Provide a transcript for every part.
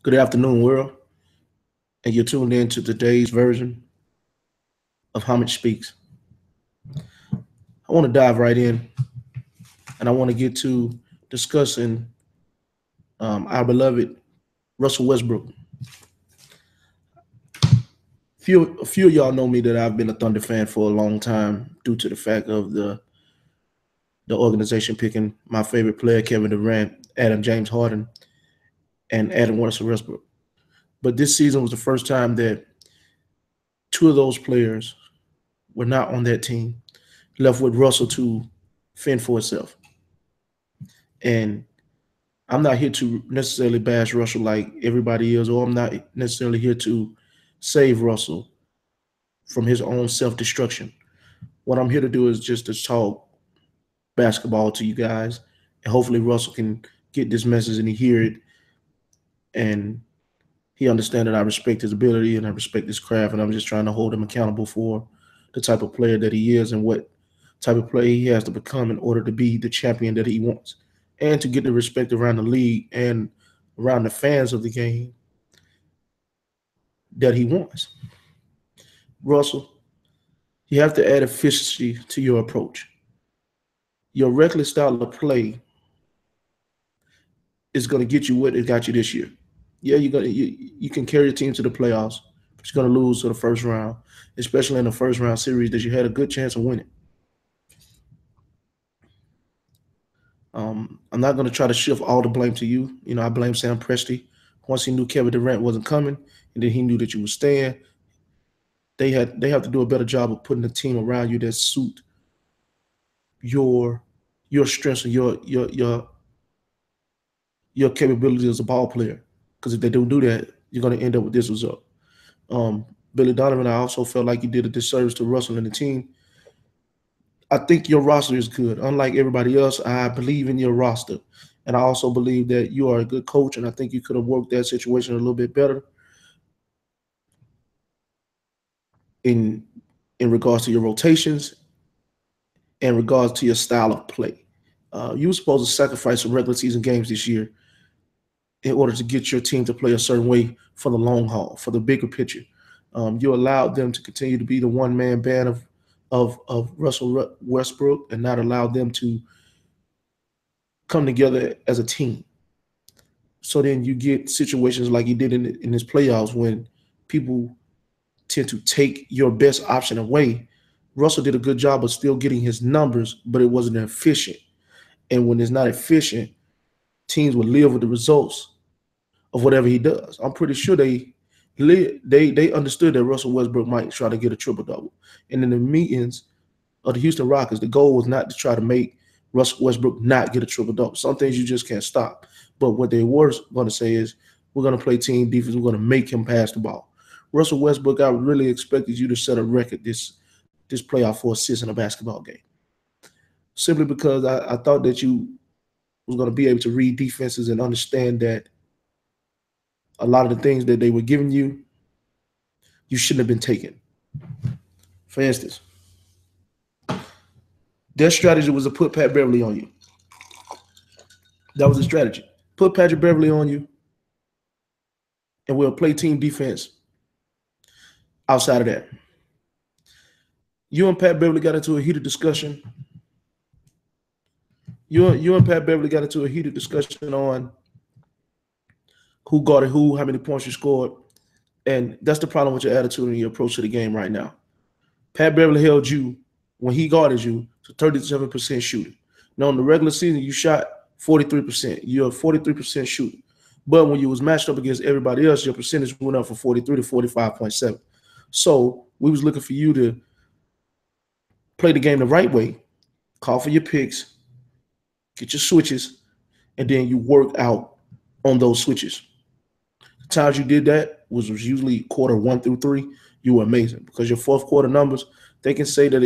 Good afternoon, world, and you're tuned in to today's version of Homage Speaks. I want to dive right in, and I want to get to discussing our beloved Russell Westbrook. A few of y'all know me that I've been a Thunder fan for a long time due to the fact of the organization picking my favorite player, Kevin Durant, Adam James Harden, and Adam Russell Westbrook. But this season was the first time that two of those players were not on that team, left with Russell to fend for itself. And I'm not here to necessarily bash Russell like everybody is, or I'm not necessarily here to save Russell from his own self destruction. What I'm here to do is just to talk basketball to you guys, and hopefully Russell can get this message and he hear it, and he understand that I respect his ability and I respect his craft, and I'm just trying to hold him accountable for the type of player that he is and what type of player he has to become in order to be the champion that he wants, and to get the respect around the league and around the fans of the game that he wants. Russell, you have to add efficiency to your approach. Your reckless style of play is going to get you what it got you this year. Yeah, you can carry your team to the playoffs, but you're going to lose to the first round, especially in the first round series that you had a good chance of winning. I'm not going to try to shift all the blame to you. You know, I blame Sam Presti. Once he knew Kevin Durant wasn't coming, and then he knew that you were staying, they have to do a better job of putting a team around you that suit your strengths and your capabilities as a ball player. Because if they don't do that, you're going to end up with this result. Billy Donovan, I also felt like you did a disservice to Russell and the team. I think your roster is good. Unlike everybody else, I believe in your roster. And I also believe that you are a good coach, and I think you could have worked that situation a little bit better in regards to your rotations, in regards to your style of play. You were supposed to sacrifice some regular season games this year in order to get your team to play a certain way for the long haul, for the bigger picture. You allowed them to continue to be the one-man band of Russell Westbrook and not allow them to come together as a team. So then you get situations like you did in this playoffs when people tend to take your best option away. Russell did a good job of still getting his numbers, but it wasn't efficient. And when it's not efficient, teams would live with the results of whatever he does. I'm pretty sure they understood that Russell Westbrook might try to get a triple double. And in the meetings of the Houston Rockets, the goal was not to try to make Russell Westbrook not get a triple double. Some things you just can't stop. But what they were going to say is, we're going to play team defense. We're going to make him pass the ball. Russell Westbrook, I really expected you to set a record this playoff for assists in a basketball game. Simply because I thought that you was going to be able to read defenses and understand that a lot of the things that they were giving you, you shouldn't have been taking. For instance, their strategy was to put Pat Beverly on you. That was the strategy. Put Patrick Beverly on you, and we'll play team defense outside of that. You and Pat Beverly got into a heated discussion. You and Pat Beverly got into a heated discussion on who guarded who, how many points you scored. And that's the problem with your attitude and your approach to the game right now. Pat Beverly held you, when he guarded you, to 37% shooting. Now, in the regular season, you shot 43%. You're a 43% shooter. But when you was matched up against everybody else, your percentage went up from 43 to 45.7. So we was looking for you to play the game the right way, call for your picks, get your switches, and then you work out on those switches. The times you did that was usually quarter 1 through 3. You were amazing because your fourth quarter numbers, they can say that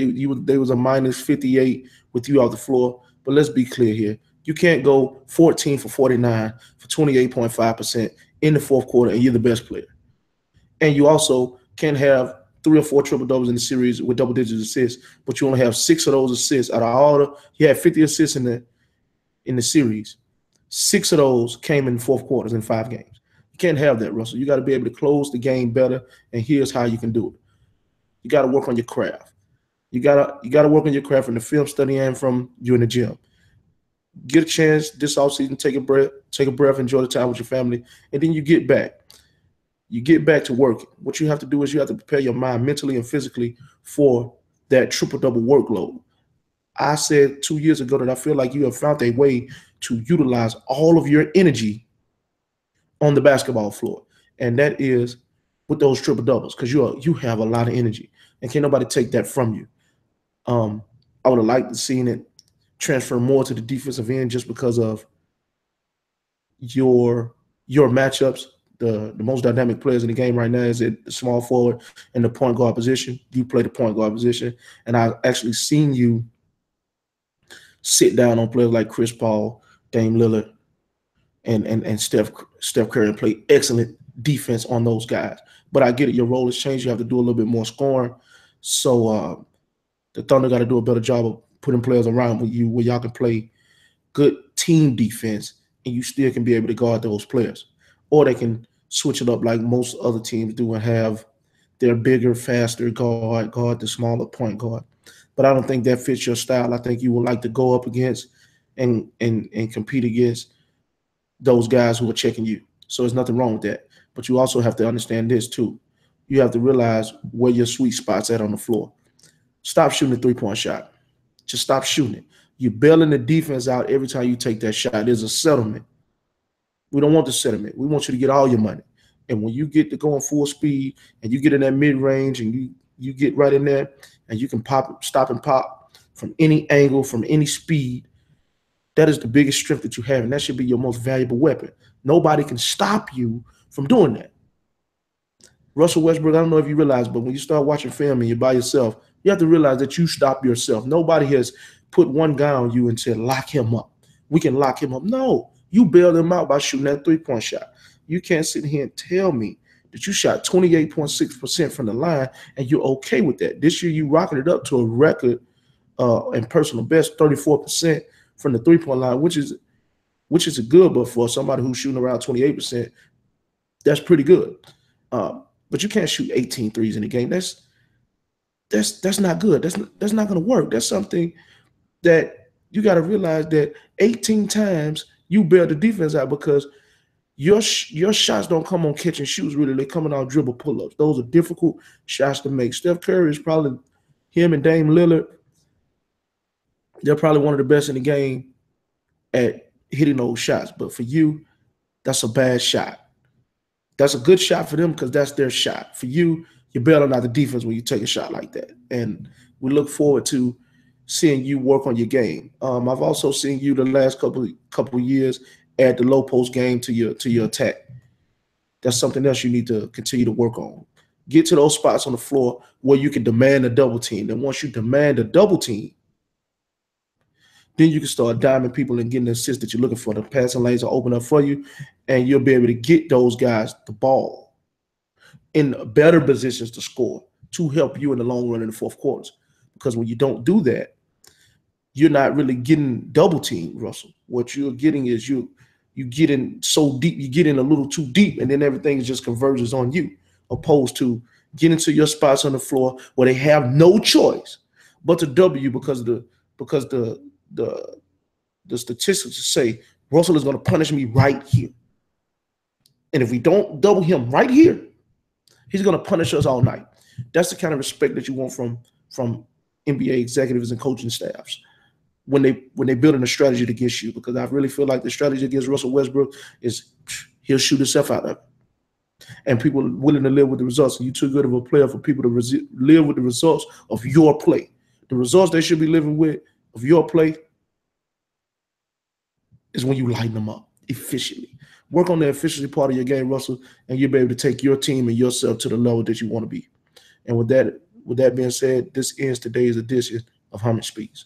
they was a minus 58 with you off the floor. But let's be clear here. You can't go 14 for 49 for 28.5% in the fourth quarter and you're the best player. And you also can't have 3 or 4 triple doubles in the series with double digit assists, but you only have 6 of those assists out of all you had 50 assists in the series. 6 of those came in the fourth quarters in 5 games. You can't have that, Russell. You got to be able to close the game better, and here's how you can do it. You got to work on your craft. You gotta work on your craft from the film study and from you in the gym. Get a chance this offseason, take a breath, enjoy the time with your family, and then you get back. You get back to work. What you have to do is you have to prepare your mind mentally and physically for that triple double workload. I said 2 years ago that I feel like you have found a way to utilize all of your energy on the basketball floor, and that is with those triple doubles because you have a lot of energy, and can't nobody take that from you. Um, I would have liked to seen it transfer more to the defensive end just because of your matchups. The most dynamic players in the game right now is at the small forward and the point guard position. You play the point guard position, and I've actually seen you sit down on players like Chris Paul, Dame Lillard, and Steph Curry and play excellent defense on those guys. But I get it, your role has changed. You have to do a little bit more scoring. So the Thunder got to do a better job of putting players around with you where y'all can play good team defense and you still can be able to guard those players. Or they can switch it up like most other teams do and have their bigger, faster guard the smaller point guard. But I don't think that fits your style. I think you would like to go up against and compete against those guys who are checking you. So there's nothing wrong with that. But you also have to understand this too. You have to realize where your sweet spot's at on the floor. Stop shooting the three-point shot. Just stop shooting it. You're bailing the defense out every time you take that shot. There's a settlement. We don't want the settlement. We want you to get all your money. And when you get to going full speed and you get in that mid-range and you get right in there and you can stop and pop from any angle, from any speed, that is the biggest strength that you have, and that should be your most valuable weapon. Nobody can stop you from doing that. Russell Westbrook, I don't know if you realize, but when you start watching film and you're by yourself, you have to realize that you stop yourself. Nobody has put one guy on you and said, lock him up. We can lock him up. No, you bailed him out by shooting that three-point shot. You can't sit here and tell me that you shot 28.6% from the line and you're okay with that. This year you rocketed up to a record and personal best 34% from the three-point line, which is a good, but for somebody who's shooting around 28%, that's pretty good. But you can't shoot 18 threes in a game. That's not good. That's not going to work. That's something that you got to realize that 18 times you bail the defense out because your shots don't come on catch and shoots, really. They're coming out dribble pull-ups. Those are difficult shots to make. Steph Curry is probably, him and Dame Lillard, they're probably one of the best in the game at hitting those shots. But for you, that's a bad shot. That's a good shot for them because that's their shot. For you, you're bailing out the defense when you take a shot like that. And we look forward to seeing you work on your game. I've also seen you the last couple of years add the low post game to your attack. That's something else you need to continue to work on. Get to those spots on the floor where you can demand a double team. And once you demand a double team, then you can start diming people and getting the assists that you're looking for. The passing lanes will open up for you, and you'll be able to get those guys the ball in better positions to score to help you in the long run in the fourth quarters. Because when you don't do that, you're not really getting double teamed, Russell. What you're getting is you get in so deep, you get in a little too deep, and then everything just converges on you, opposed to getting to your spots on the floor where they have no choice but to double you because the statistics say Russell is going to punish me right here. And if we don't double him right here, he's going to punish us all night. That's the kind of respect that you want from NBA executives and coaching staffs when they're building a strategy against you, because I really feel like the strategy against Russell Westbrook is he'll shoot himself out of it. And people are willing to live with the results. And you're too good of a player for people to live with the results of your play. The results they should be living with of your play is when you lighten them up efficiently. Work on the efficiency part of your game, Russell, and you'll be able to take your team and yourself to the level that you want to be. And with that being said, this ends today's edition of Homage Speaks.